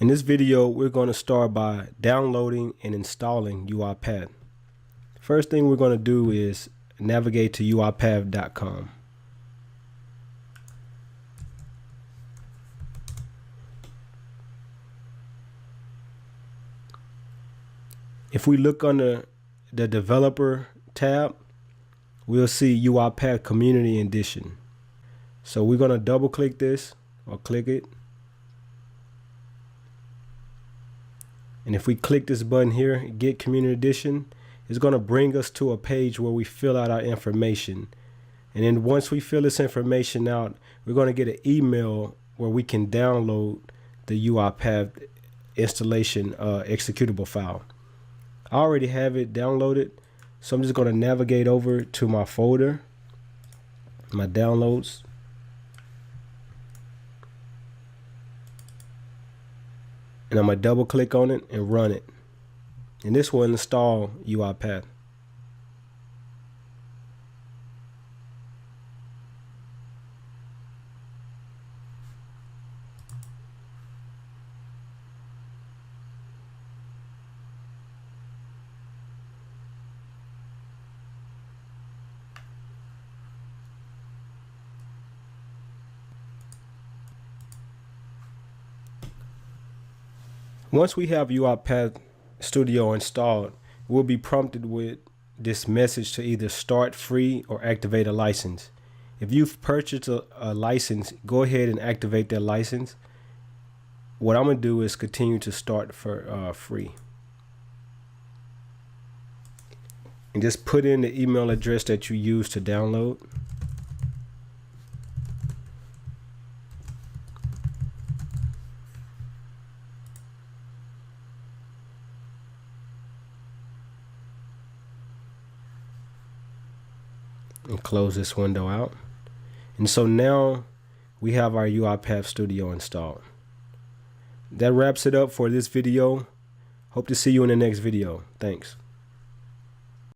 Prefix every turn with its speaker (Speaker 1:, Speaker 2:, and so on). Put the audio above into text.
Speaker 1: In this video, we're going to start by downloading and installing UiPath. First thing we're going to do is navigate to uipath.com. If we look under the developer tab, we'll see UiPath Community Edition. So we're going to double click this or click it. And if we click this button here, Get Community Edition, it's going to bring us to a page where we fill out our information. And then once we fill this information out, we're going to get an email where we can download the UiPath installation executable file. I already have it downloaded, so I'm just going to navigate over to my folder, my downloads. And I'm going to double click on it and run it. And this will install UiPath. Once we have UiPath Studio installed, we'll be prompted with this message to either start free or activate a license. If you've purchased a license, go ahead and activate that license. What I'm going to do is continue to start for free. And just put in the email address that you use to download. And close this window out. And so now we have our UiPath Studio installed. That wraps it up for this video. Hope to see you in the next video. Thanks.